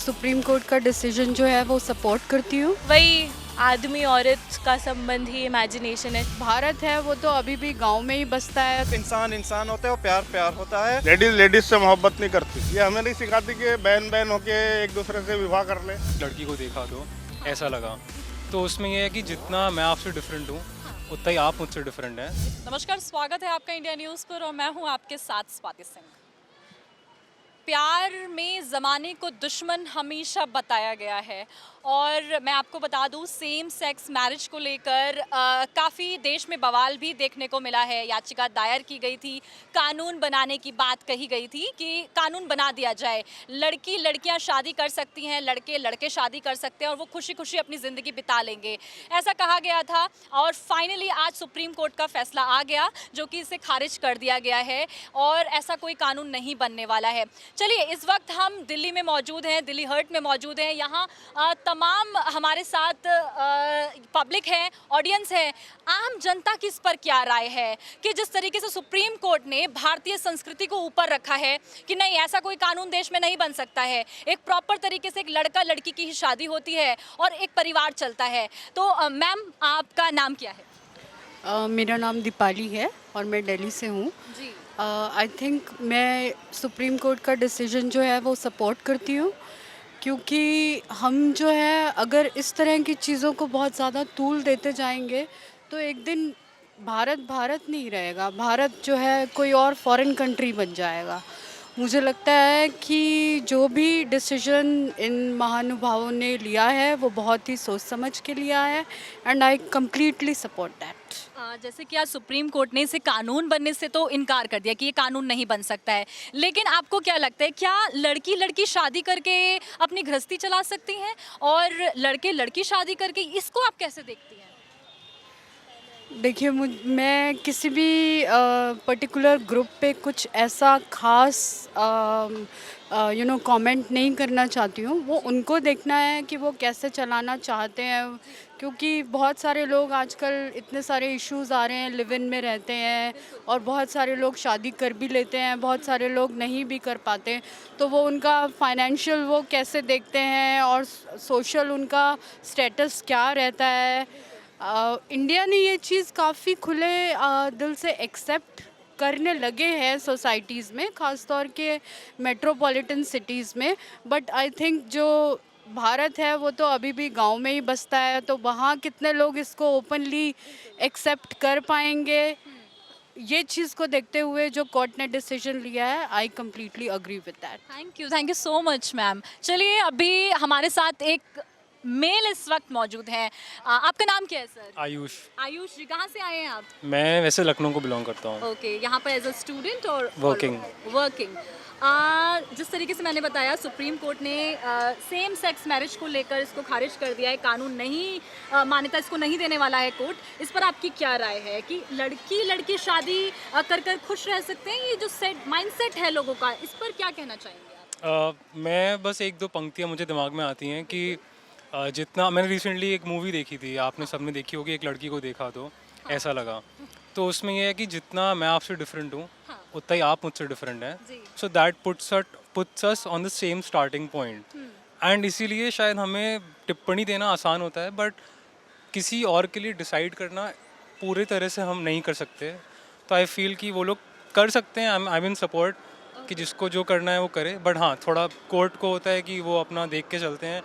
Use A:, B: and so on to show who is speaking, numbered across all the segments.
A: Supreme court का decision जो है वो सपोर्ट करती हूँ।
B: वही आदमी औरत का संबंध ही इमेजिनेशन है।
A: भारत है वो तो अभी भी गांव में ही बसता है।
C: इंसान इंसान होता है, वो प्यार प्यार होता है। लेडीज लेडीज से मोहब्बत नहीं करती। ये हमें नहीं सिखाती कि बहन बहन होके एक दूसरे से विवाह कर ले।
D: लड़की को देखा तो ऐसा लगा, तो उसमें यह है कि जितना मैं आपसे डिफरेंट हूँ उतना ही आप मुझसे डिफरेंट हैं।
E: नमस्कार, स्वागत है आपका इंडिया न्यूज़ पर और मैं हूं आपके साथ स्वाति सिंह। प्यार में ज़माने को दुश्मन हमेशा बताया गया है और मैं आपको बता दूं सेम सेक्स मैरिज को लेकर काफ़ी देश में बवाल भी देखने को मिला है। याचिका दायर की गई थी, कानून बनाने की बात कही गई थी कि कानून बना दिया जाए, लड़कियां शादी कर सकती हैं, लड़के शादी कर सकते हैं और वो खुशी खुशी अपनी ज़िंदगी बिता लेंगे, ऐसा कहा गया था। और फाइनली आज सुप्रीम कोर्ट का फैसला आ गया जो कि इसे खारिज कर दिया गया है और ऐसा कोई कानून नहीं बनने वाला है। चलिए, इस वक्त हम दिल्ली में मौजूद हैं, दिल्ली हर्ट में मौजूद हैं। यहाँ तमाम हमारे साथ पब्लिक है, ऑडियंस है। आम जनता की इस पर क्या राय है कि जिस तरीके से सुप्रीम कोर्ट ने भारतीय संस्कृति को ऊपर रखा है कि नहीं, ऐसा कोई कानून देश में नहीं बन सकता है, एक प्रॉपर तरीके से एक लड़का लड़की की ही शादी होती है और एक परिवार चलता है। तो मैम, आपका नाम क्या है?
A: मेरा नाम दीपाली है और मैं दिल्ली से हूँ।
E: जी।
A: आई थिंक मैं सुप्रीम कोर्ट का डिसीजन जो है वो सपोर्ट करती हूँ, क्योंकि हम जो है अगर इस तरह की चीज़ों को बहुत ज़्यादा तूल देते जाएंगे तो एक दिन भारत भारत नहीं रहेगा। भारत जो है कोई और फॉरेन कंट्री बन जाएगा। मुझे लगता है कि जो भी डिसीजन इन महानुभावों ने लिया है वो बहुत ही सोच समझ के लिया है and I completely support that.
E: जैसे कि आज सुप्रीम कोर्ट ने इसे कानून बनने से तो इनकार कर दिया कि ये कानून नहीं बन सकता है, लेकिन आपको क्या लगता है, क्या लड़की शादी करके अपनी गृहस्थी चला सकती हैं और लड़के लड़की शादी करके, इसको आप कैसे देखती हैं?
A: देखिए, मैं किसी भी पर्टिकुलर ग्रुप पे कुछ ऐसा खास कमेंट नहीं करना चाहती हूँ। वो उनको देखना है कि वो कैसे चलाना चाहते हैं, क्योंकि बहुत सारे लोग आजकल इतने सारे इश्यूज आ रहे हैं, लिव इन में रहते हैं और बहुत सारे लोग शादी कर भी लेते हैं, बहुत सारे लोग नहीं भी कर पाते। तो वो उनका फाइनेंशियल वो कैसे देखते हैं और सोशल उनका स्टेटस क्या रहता है। इंडिया ने ये चीज़ काफ़ी खुले दिल से एक्सेप्ट करने लगे हैं सोसाइटीज़ में, ख़ास तौर के मेट्रोपॉलिटन सिटीज़ में। बट आई थिंक जो भारत है वो तो अभी भी गांव में ही बसता है, तो वहाँ कितने लोग इसको ओपनली एक्सेप्ट कर पाएंगे, ये चीज़ को देखते हुए जो कोर्ट ने डिसीजन लिया है, I completely agree with that.
E: Thank you so much ma'am. चलिए, अभी हमारे साथ एक मेल इस वक्त मौजूद हैं। आपका नाम क्या है सर?
D: आयुष।
E: आयुष जी, कहाँ से आए हैं आप?
D: मैं वैसे लखनऊ को बिलोंग करता हूँ।
E: ओके, यहाँ पर एज अ स्टूडेंट और वर्किंग। जिस तरीके से मैंने बताया, सुप्रीम कोर्ट ने सेम सेक्स मैरिज को लेकर इसको खारिज कर दिया है, कानून नहीं, मान्यता इसको नहीं देने वाला है कोर्ट। इस पर आपकी क्या राय है कि लड़की शादी कर कर खुश रह सकते हैं? ये जो माइंडसेट है लोगों का, इस पर क्या कहना चाहेंगे आप?
D: मैं बस एक दो पंक्तियाँ मुझे दिमाग में आती हैं कि जितना मैंने रिसेंटली एक मूवी देखी थी, आपने सबने देखी होगी, एक लड़की को देखा तो ऐसा लगा, तो उसमें यह है कि जितना मैं आपसे डिफरेंट हूँ उतना ही आप मुझसे डिफरेंट हैं। So that puts us on the same starting point. And इसीलिए शायद हमें टिप्पणी देना आसान होता है, बट किसी और के लिए डिसाइड करना पूरे तरह से हम नहीं कर सकते। तो आई फील कि वो लोग कर सकते हैं, आई मीन सपोर्ट कि जिसको जो करना है वो करे, बट हाँ, थोड़ा कोर्ट को होता है कि वो अपना देख के चलते हैं।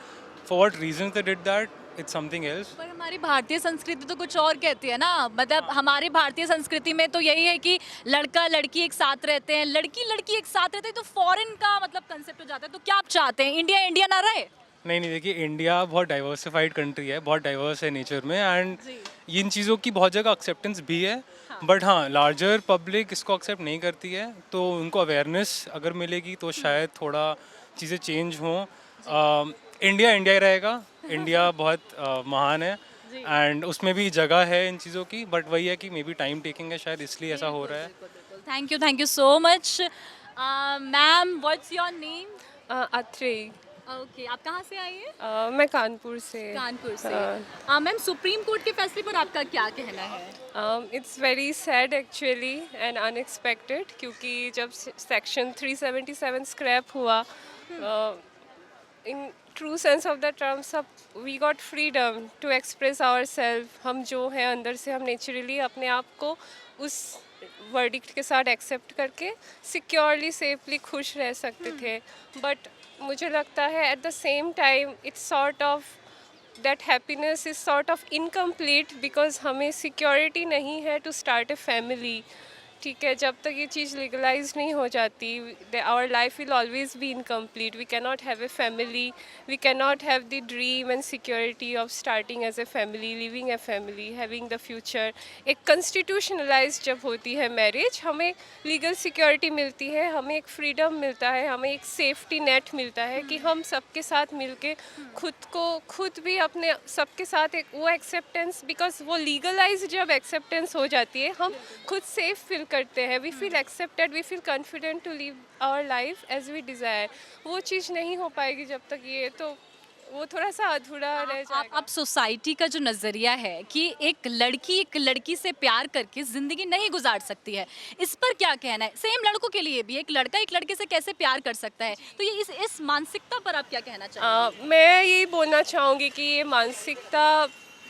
D: For what reason they did that, it's something else.
E: पर हमारी भारतीय संस्कृति तो कुछ और कहती है ना। मतलब हमारी भारतीय संस्कृति में तो यही है कि लड़का लड़की एक साथ रहते हैं, लड़की एक साथ रहते हैं, तो फॉरेन का मतलब कंसेप्ट हो जाता है। तो क्या आप चाहते हैं, इंडिया इंडिया ना रहे?
D: नहीं, देखिए, इंडिया बहुत डाइवर्सिफाइड कंट्री है, बहुत डाइवर्स है नेचर में, एंड इन चीज़ों की बहुत जगह एक्सेप्टेंस भी है। बट हाँ, लार्जर पब्लिक इसको एक्सेप्ट नहीं करती है, तो उनको अवेयरनेस अगर मिलेगी तो शायद थोड़ा चीज़ें चेंज हों। इंडिया इंडिया ही रहेगा। इंडिया बहुत महान है एंड उसमें भी जगह है इन चीज़ों की, बट वही है कि मे बी टाइम टेकिंग है, शायद इसलिए ऐसा हो रहा है।
E: Thank you so much ma'am. What's your name?
F: Atreyi.
E: Okay, आप कहाँ से आई हैं?
F: मैं कानपुर से।
E: कानपुर से। मैम, सुप्रीम कोर्ट के फैसले पर आपका क्या कहना है?
F: It's very sad actually and unexpected, क्योंकि जब सेक्शन 377 स्क्रैप हुआ in true sense of the term, सब we got freedom to express ourselves. हम जो हैं अंदर से हम naturally अपने आप को उस verdict के साथ accept करके securely, safely खुश रह सकते थे. But मुझे लगता है at the same time it's sort of that happiness is sort of incomplete because हमें security नहीं है to start a family. ठीक है, जब तक ये चीज़ लीगलाइज नहीं हो जाती, our life will always be incomplete. We can not have a family, we can not have the dream and security of starting as a family, living a family, having the future. एक constitutionalise जब होती है marriage, हमें legal security मिलती है, हमें एक freedom मिलता है, हमें एक सेफ्टी नेट मिलता है कि हम सबके साथ मिलके खुद भी अपने सबके साथ एक वो एक्सेप्टेंस, बिकॉज वो लीगलाइज जब एक्सेप्टेंस हो जाती है, हम खुद सेफ फील करते हैं. We feel accepted, we feel confident to live our life as we desire. वो चीज़ नहीं हो पाएगी जब तक ये, तो वो थोड़ा सा अधूरा रह जाएगा.
E: अब सोसाइटी का जो नज़रिया है कि एक लड़की से प्यार करके ज़िंदगी नहीं गुजार सकती है, इस पर क्या कहना है? सेम लड़कों के लिए भी एक लड़का एक लड़के से कैसे प्यार कर सकता है, तो ये इस मानसिकता पर आप क्या कहना चाहेंगे?
F: मैं यही बोलना चाहूँगी कि ये मानसिकता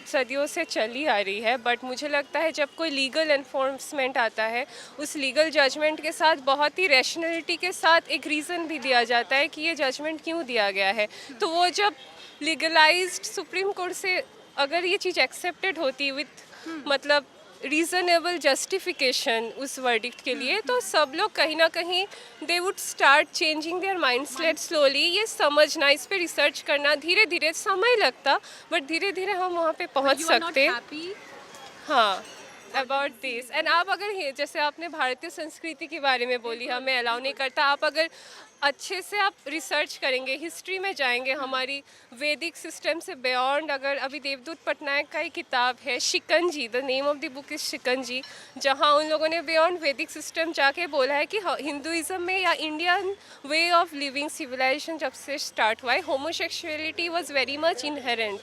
F: सदियों से चली आ रही है, बट मुझे लगता है जब कोई लीगल एनफोर्समेंट आता है, उस लीगल जजमेंट के साथ बहुत ही रैशनलिटी के साथ एक रीज़न भी दिया जाता है कि ये जजमेंट क्यों दिया गया है. तो वो जब लीगलाइज्ड सुप्रीम कोर्ट से अगर ये चीज़ एक्सेप्टेड होती विथ मतलब रीज़नेबल जस्टिफिकेशन उस वर्डिक्ट के लिए, तो सब लोग कहीं ना कहीं they would start changing their mindset slowly. ये समझना, इस पे रिसर्च करना, धीरे धीरे समय लगता, बट धीरे धीरे हम वहाँ पे पहुँच सकते. हाँ, अबाउट दिस. एंड आप अगर जैसे आपने भारतीय संस्कृति के बारे में बोली, हमें अलाउ नहीं करता. आप अगर अच्छे से आप रिसर्च करेंगे, हिस्ट्री में जाएंगे, हमारी वैदिक सिस्टम से बियॉन्ड, अगर अभी देवदूत पटनायक का ही किताब है Shikanji, the name of the book is Shikanji, जहाँ उन लोगों ने बियॉन्ड वैदिक सिस्टम जाके बोला है कि हिंदुइज्म में या Indian way of living civilization जब से स्टार्ट हुआ है, homosexuality was very much inherent.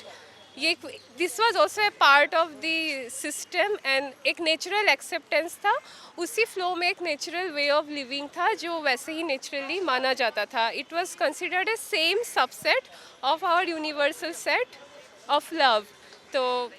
F: ये this was also a part of the system and एक नेचुरल एक्सेप्टेंस था. उसी फ्लो में एक नेचुरल वे ऑफ लिविंग था जो वैसे ही नेचुरली माना जाता था. It was considered a same subset of our universal set of love. तो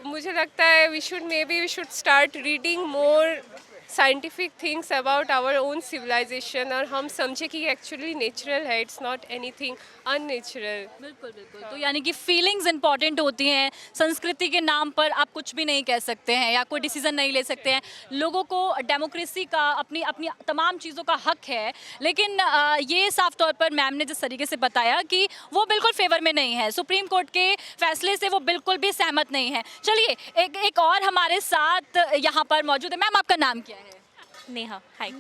F: मुझे लगता है we should start reading more scientific things about our own civilisation, और हम समझे कि एक्चुअली नेचुरल है, इट्स नॉट एनीथिंग अननेचुरल.
E: बिल्कुल बिल्कुल. तो यानी कि फीलिंग्स इंपॉर्टेंट होती हैं. संस्कृति के नाम पर आप कुछ भी नहीं कह सकते हैं या कोई डिसीजन नहीं ले सकते हैं. लोगों को डेमोक्रेसी का अपनी अपनी तमाम चीज़ों का हक है, लेकिन ये साफ तौर पर मैम ने जिस तरीके से बताया कि वो बिल्कुल फेवर में नहीं है, सुप्रीम कोर्ट के फैसले से वो बिल्कुल भी सहमत नहीं है. चलिए एक और हमारे साथ यहाँ पर मौजूद है. मैम, आपका नाम क्या है?
B: नेहा. हाय.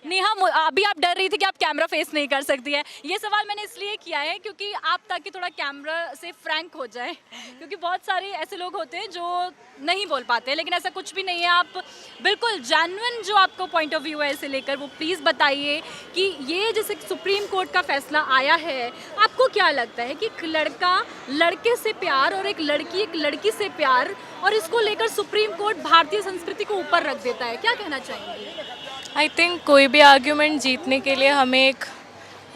E: नेहा, अभी आप डर रही थी कि आप कैमरा फेस नहीं कर सकती है. ये सवाल मैंने इसलिए किया है क्योंकि आप ताकि थोड़ा कैमरा से फ्रैंक हो जाए, क्योंकि बहुत सारे ऐसे लोग होते हैं जो नहीं बोल पाते, लेकिन ऐसा कुछ भी नहीं है. आप बिल्कुल जेन्युइन जो आपको पॉइंट ऑफ व्यू है इसे लेकर, वो प्लीज़ बताइए कि ये जैसे सुप्रीम कोर्ट का फैसला आया है, आपको क्या लगता है कि एक लड़का लड़के से प्यार और एक लड़की से प्यार, और इसको लेकर सुप्रीम कोर्ट भारतीय संस्कृति को ऊपर रख देता है, क्या कहना चाहेंगे?
B: आई थिंक कोई भी आर्ग्यूमेंट जीतने के लिए हमें एक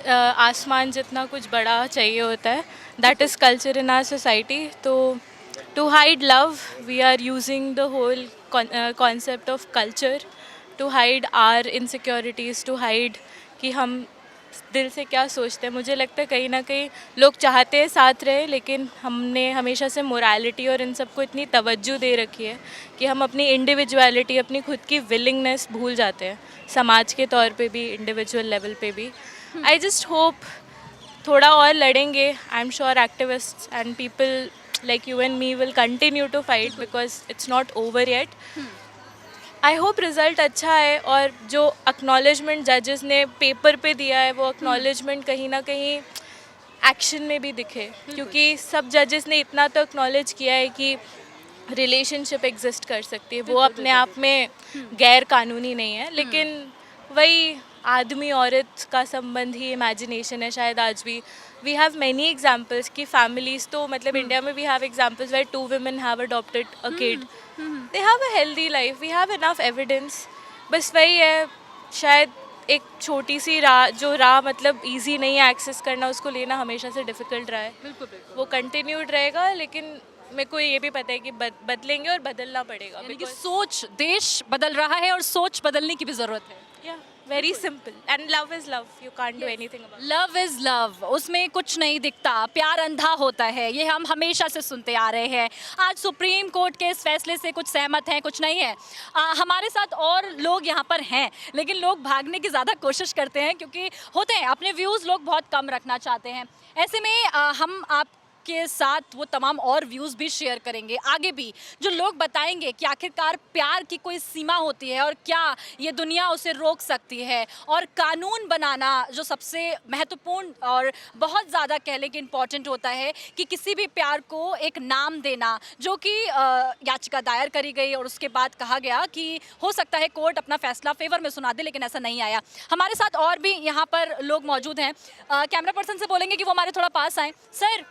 B: आसमान जितना कुछ बड़ा चाहिए होता है. That is culture in our society. तो to hide love we are using the whole concept of culture to hide our insecurities, to hide कि हम दिल से क्या सोचते हैं. मुझे लगता है कहीं ना कहीं लोग चाहते हैं साथ रहे, लेकिन हमने हमेशा से मोरालिटी और इन सबको इतनी तवज्जो दे रखी है कि हम अपनी इंडिविजुअलिटी, अपनी खुद की विलिंगनेस भूल जाते हैं, समाज के तौर पे भी, इंडिविजुअल लेवल पे भी. आई जस्ट होप थोड़ा और लड़ेंगे. I am sure activists and people like you and me will continue to fight because it's not over yet. I hope result अच्छा है, और जो एक्नॉलेजमेंट जजेस ने पेपर पे दिया है वो एक्नॉलेजमेंट कहीं ना कहीं एक्शन में भी दिखे, क्योंकि सब जजेस ने इतना तो एक्नॉलेज किया है कि रिलेशनशिप एग्जिस्ट कर सकती है, वो अपने आप में गैर कानूनी नहीं है. लेकिन वही आदमी औरत का संबंध ही इमेजिनेशन है शायद आज भी. वी हैव मैनी एग्जाम्पल्स कि फैमिलीज, तो मतलब इंडिया में we have examples where 2 women have adopted a kid, they have a healthy life, we have enough evidence. बस वही है, शायद एक छोटी सी राह मतलब इजी नहीं है एक्सेस करना, उसको लेना हमेशा से डिफ़िकल्ट रहा है।
E: बिल्कुल बिल्कुल।
B: वो कंटिन्यूड रहेगा, लेकिन मेरे को ये भी पता है कि बदलेंगे और बदलना पड़ेगा।
E: यानी कि सोच, देश बदल रहा है और सोच बदलने की भी ज़रूरत है।
B: या very simple, and love is love, you can't do anything about.
E: Love is love, उसमें कुछ नहीं दिखता, प्यार अंधा होता है, ये हम हमेशा से सुनते आ रहे हैं। आज सुप्रीम कोर्ट के इस फैसले से कुछ सहमत हैं, कुछ नहीं है। हमारे साथ और लोग यहाँ पर हैं, लेकिन लोग भागने की ज़्यादा कोशिश करते हैं क्योंकि होते हैं अपने व्यूज़ लोग बहुत कम रखना चाहते हैं। ऐसे में हम आप के साथ वो तमाम और व्यूज़ भी शेयर करेंगे आगे भी, जो लोग बताएंगे कि आखिरकार प्यार की कोई सीमा होती है और क्या ये दुनिया उसे रोक सकती है। और कानून बनाना जो सबसे महत्वपूर्ण और बहुत ज़्यादा कह लें कि इम्पॉर्टेंट होता है कि किसी भी प्यार को एक नाम देना, जो कि याचिका दायर करी गई और उसके बाद कहा गया कि हो सकता है कोर्ट अपना फैसला फेवर में सुना दे, लेकिन ऐसा नहीं आया। हमारे साथ और भी यहाँ पर लोग मौजूद हैं। कैमरा पर्सन से बोलेंगे कि वो हमारे थोड़ा पास आएँ। सर,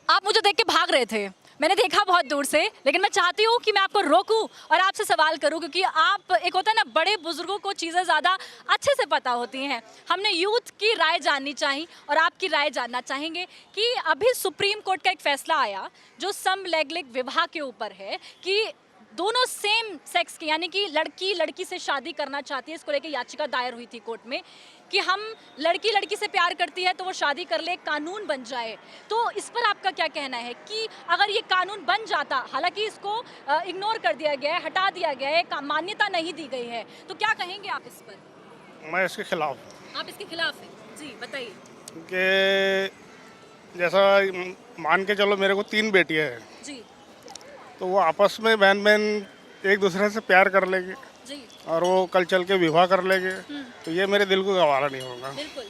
E: आप मुझे देख के भाग रहे थे, मैंने देखा बहुत दूर से, लेकिन मैं चाहती हूँ कि मैं आपको रोकूं और आपसे सवाल करूं, क्योंकि आप एक होता है ना, बड़े बुजुर्गों को चीज़ें ज़्यादा अच्छे से पता होती हैं। हमने यूथ की राय जाननी चाहिए और आपकी राय जानना चाहेंगे कि अभी सुप्रीम कोर्ट का एक फैसला आया जो समलैंगिक विवाह के ऊपर है कि दोनों सेम सेक्स के, यानी कि लड़की लड़की से शादी करना चाहती है, इसको लेकर याचिका दायर हुई थी कोर्ट में कि हम लड़की लड़की से प्यार करती है तो वो शादी कर ले, कानून बन जाए। तो इस पर आपका क्या कहना है कि अगर ये कानून बन जाता, हालांकि इसको इग्नोर कर दिया गया है, हटा दिया गया है, मान्यता नहीं दी गई है, तो क्या कहेंगे आप इस पर?
C: मैं इसके खिलाफ हूँ।
E: आप इसके खिलाफ हैं? जी बताइए।
C: कि जैसा मान के चलो मेरे को 3 बेटियाँ हैं,
E: जी
C: तो वो आपस में बहन बहन एक दूसरे से प्यार कर लेंगे
E: जी
C: और वो कल चल के विवाह कर लेंगे, तो ये मेरे दिल को गवारा नहीं होगा।
E: बिल्कुल।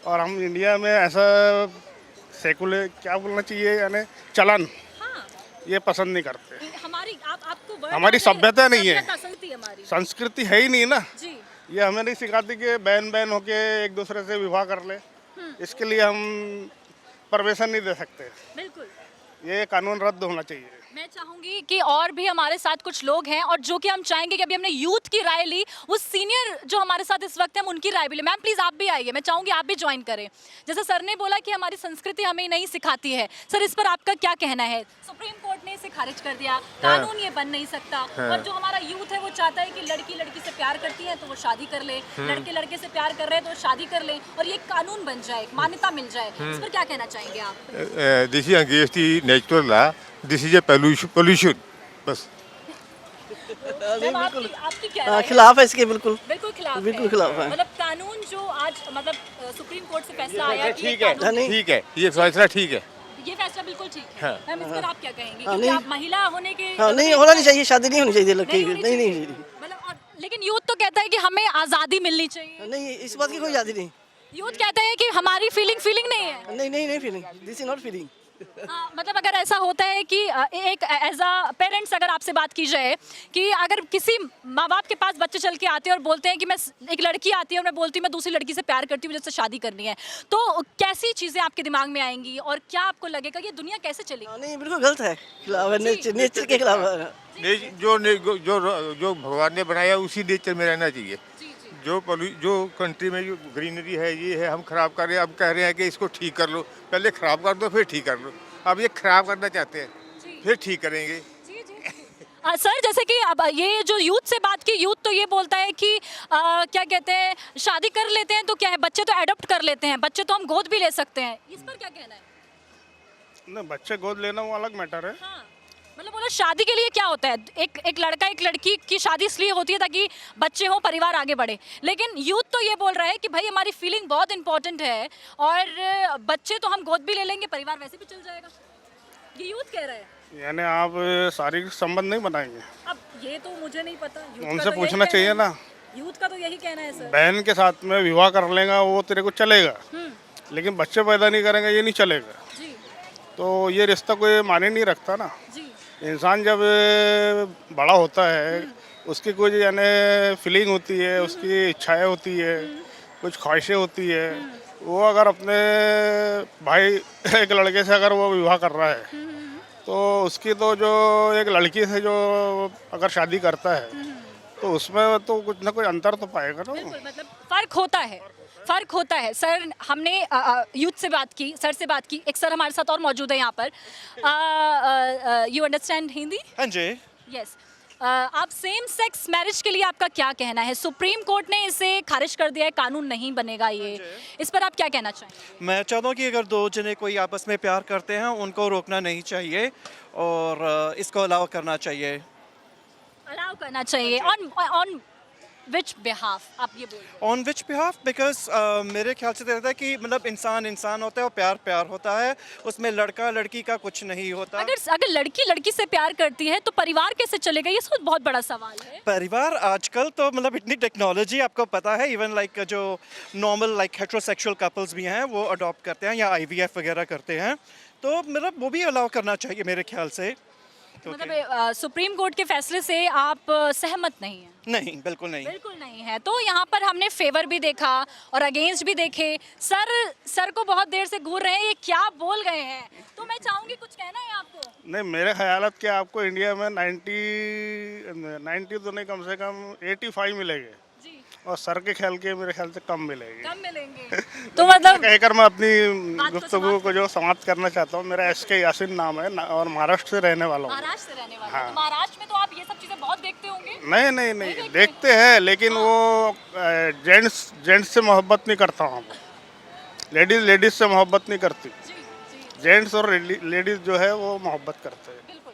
C: और हम इंडिया में ऐसा सेकुलर क्या बोलना चाहिए, यानी चलन,
E: हाँ,
C: ये पसंद नहीं करते।
E: हमारी आपको word
C: हमारी
E: आता है,
C: सभ्यता नहीं है।
E: सभ्यता, संस्कृति हमारी।
C: संस्कृति है ही नहीं ना।
E: जी
C: ये हमें नहीं सिखाती कि बहन बहन होके एक दूसरे से विवाह कर ले। इसके लिए हम परमिशन नहीं दे सकते।
E: बिल्कुल।
C: ये कानून रद्द होना चाहिए।
E: मैं चाहूंगी कि और भी हमारे साथ कुछ लोग हैं और जो कि हम चाहेंगे कि अभी हमने यूथ की राय ली, उस सीनियर जो हमारे साथ इस वक्त हैं हम उनकी राय भी ले। मैम प्लीज़ आप भी आइए, मैं चाहूंगी आप भी ज्वाइन करें। जैसे सर ने बोला कि हमारी संस्कृति हमें नहीं सिखाती है, सर इस पर आपका क्या कहना है? सुप्रीम कोर्ट ने इसे खारिज कर दिया, कानून ये बन नहीं सकता, और जो हमारा यूथ है वो चाहता है कि लड़की लड़की से प्यार करती है तो वो शादी कर ले, लड़के लड़के से प्यार कर रहे हैं तो शादी कर ले, और ये कानून बन जाए, मान्यता मिल जाए। इस पर क्या कहना चाहेंगे आप?
G: This is against the natural law. This is a pollution. बस।
E: मैम, आपकी क्या राय है?
H: खिलाफ है इसके, बिल्कुल
E: बिल्कुल खिलाफ
H: बिल्कुल
E: है।
H: खिलाफ है।
E: मतलब कानून जो आज सुप्रीम कोर्ट से फैसला आया कि ये
G: ठीक है,
E: कानून-
G: ठीक है, ये फैसला ठीक है।
E: ये फैसला बिल्कुल ठीक है।
G: हाँ।
E: मैम इस पर आप क्या कहेंगे?
H: हाँ,
E: क्योंकि
H: नहीं।
E: आप महिला होने के
H: हाँ, नहीं होना नहीं चाहिए, शादी नहीं होनी चाहिए लड़की
E: नहीं
H: की,
E: होनी
H: नहीं नहीं
E: चाहिए।
H: नहीं
E: मतलब लेकिन यूथ तो कहता है कि हमें आज़ादी मिलनी चाहिए।
H: नहीं, इस बात की कोई शादी नहीं,
E: यूथ कहता है कि हमारी फीलिंग नहीं है।
H: नहीं नहीं नहीं feeling, this is not feeling.
E: मतलब अगर ऐसा होता है कि एक एज अ पेरेंट्स अगर आपसे बात की जाए कि अगर किसी माँ बाप के पास बच्चे चल के आते हैं और बोलते हैं कि मैं, एक लड़की आती है और मैं बोलती हूँ मैं दूसरी लड़की से प्यार करती हूँ, मुझे उससे शादी करनी है, तो कैसी चीज़ें आपके दिमाग में आएंगी और क्या आपको लगेगा कि ये दुनिया कैसे चलेगी?
H: नहीं, बिल्कुल गलत है, खिलाफ है, नेचर के खिलाफ है।
G: जो भगवान ने बनाया उसी नेचर में रहना चाहिए। जो कंट्री में जो ग्रीनरी है, ये है, हम खराब कर रहे हैं, अब कह रहे हैं कि इसको ठीक कर लो, पहले खराब कर दो फिर ठीक कर लो। अब ये खराब करना चाहते हैं, फिर ठीक करेंगे।
E: सर जैसे कि अब ये जो यूथ से बात की, यूथ तो ये बोलता है कि क्या कहते हैं, शादी कर लेते हैं तो क्या है, बच्चे तो एडॉप्ट कर लेते हैं, बच्चे तो हम गोद भी ले सकते हैं, इस पर क्या कहना है?
C: नहीं, बच्चे गोद लेना वो अलग मैटर है।
E: हाँ, मतलब बोलो शादी के लिए क्या होता है, एक लड़का एक लड़की की शादी इसलिए होती है ताकि बच्चे हों, परिवार आगे बढ़े, लेकिन यूथ तो ये बोल रहा है कि भाई हमारी फीलिंग बहुत इंपॉर्टेंट है और बच्चे तो हम गोद भी ले लेंगे, परिवार वैसे भी चल जाएगा, ये यूथ कह रहा है।
C: यानी आप शारीरिक संबंध नहीं बनाएंगे?
E: अब ये तो मुझे नहीं पता, यूथ
C: उनसे
E: का तो यही
C: पूछना
E: कहना
C: चाहिए
E: है।
C: ना।
E: यूथ का तो यही कहना है सर।
C: बहन के साथ में विवाह कर लेगा वो तेरे को चलेगा, लेकिन बच्चे पैदा नहीं करेंगे ये नहीं चलेगा।
E: जी
C: तो ये रिश्ता कोई माने नहीं रखता ना।
E: जी
C: इंसान जब बड़ा होता है उसकी कुछ यानी फीलिंग होती है, उसकी इच्छाएं होती है, कुछ ख्वाहिशें होती है। वो अगर अपने भाई एक लड़के से अगर वो विवाह कर रहा है तो उसकी तो जो एक लड़की से जो अगर शादी करता है तो उसमें तो कुछ ना कुछ अंतर तो पाएगा ना।
E: बिल्कुल, मतलब फ़र्क होता है सर। हमने यूथ से बात की, सर से बात की, एक सर हमारे साथ और मौजूद है यहाँ पर। You understand Hindi?
I: हाँ जी।
E: यस। आप सेम सेक्स मैरिज के लिए आपका क्या कहना है? सुप्रीम कोर्ट ने इसे खारिज कर दिया है, कानून नहीं बनेगा ये, इस पर आप क्या कहना चाहेंगे?
I: मैं चाहता हूँ कि अगर दो जने कोई आपस में प्यार करते हैं उनको रोकना नहीं चाहिए और इसको अलाउ करना चाहिए।
E: अलाउ करना चाहिए। ऑन विच बिहाफ आप ये बोल रहे हैं?
I: On which behalf? बिकॉज मेरे ख्याल से रहता है कि मतलब इंसान इंसान होता है और प्यार प्यार होता है, उसमें लड़का लड़की का कुछ नहीं होता।
E: अगर लड़की लड़की से प्यार करती है तो परिवार कैसे चलेगा? ये सोच बहुत बड़ा सवाल है।
I: परिवार आजकल तो मतलब इतनी टेक्नोलॉजी आपको पता है, इवन लाइक जो नॉर्मल लाइक हेटेरोसेक्सुअल कपल्स भी हैं वो अडॉप्ट करते हैं या आईवीएफ वगैरह करते हैं, तो मतलब वो भी अलाउ करना चाहिए मेरे ख्याल से।
E: मतलब सुप्रीम कोर्ट के फैसले से आप सहमत नहीं हैं?
I: नहीं, बिल्कुल नहीं।
E: बिल्कुल नहीं है। तो यहाँ पर हमने फेवर भी देखा और अगेंस्ट भी देखे। सर को बहुत देर से घूर रहे हैं, ये क्या बोल गए हैं? तो मैं चाहूंगी कुछ कहना है आपको।
C: नहीं, मेरे ख्यालात कि आपको इंडिया में 90 तो नहीं, कम से कम 85 मिलेंगे
E: जी,
C: और सर के ख्याल के मेरे ख्याल से कम मिलेंगे।
E: कम मिलेंगे। तो मतलब
C: कहकर मैं अपनी
E: बात को
C: गुफ्तगू को जो समाप्त करना चाहता हूँ। मेरा SK यासीन नाम है और महाराष्ट्र से रहने वाला हूँ।
E: महाराष्ट्र से रहने वाले हैं।
C: हाँ।
E: तो महाराष्ट्र में तो आप ये सब चीजें बहुत देखते होंगे।
C: नहीं देखते हैं, लेकिन वो जेंट्स से मोहब्बत नहीं करता हूँ। लेडीज से मोहब्बत नहीं करती।
E: जी जी,
C: जेंट्स और लेडीज जो है वो मोहब्बत करते हैं।
E: बिल्कुल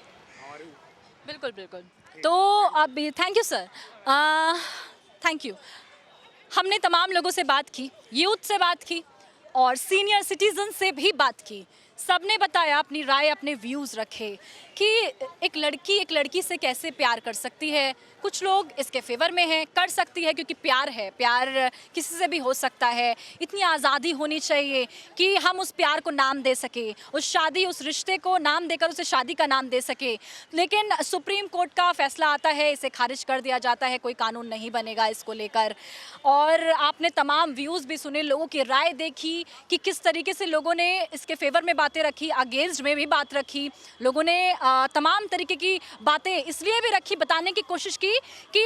E: बिल्कुल बिल्कुल। तो अब thank you sir, thank you. हमने तमाम लोगों से बात की, यूथ से बात की और सीनियर सिटीजन से भी बात की। सबने बताया, अपनी राय, अपने व्यूज़ रखे कि एक लड़की से कैसे प्यार कर सकती है। कुछ लोग इसके फेवर में हैं, कर सकती है क्योंकि प्यार है, प्यार किसी से भी हो सकता है। इतनी आज़ादी होनी चाहिए कि हम उस प्यार को नाम दे सके, उस रिश्ते को नाम देकर उसे शादी का नाम दे सके। लेकिन सुप्रीम कोर्ट का फैसला आता है, इसे खारिज कर दिया जाता है, कोई कानून नहीं बनेगा इसको लेकर। और आपने तमाम व्यूज़ भी सुने, लोगों की राय देखी कि किस तरीके से लोगों ने इसके फेवर में बातें रखी, अगेंस्ट में भी बात रखी। लोगों ने तमाम तरीके की बातें इसलिए भी रखी, बताने की कोशिश की कि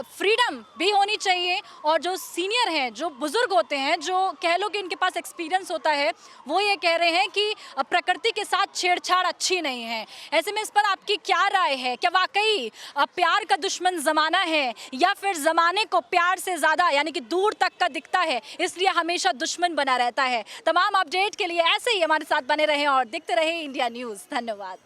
E: फ्रीडम भी होनी चाहिए और जो सीनियर हैं, जो बुजुर्ग होते हैं, जो कह लो कि इनके पास एक्सपीरियंस होता है, वो ये कह रहे हैं कि प्रकृति के साथ छेड़छाड़ अच्छी नहीं है। ऐसे में इस पर आपकी क्या राय है? क्या वाकई प्यार का दुश्मन ज़माना है या फिर ज़माने को प्यार से ज़्यादा यानी कि दूर तक का दिखता है, इसलिए हमेशा दुश्मन बना रहता है? तमाम अपडेट के लिए ऐसे ही हमारे साथ बने रहें और देखते रहें इंडिया न्यूज़। धन्यवाद।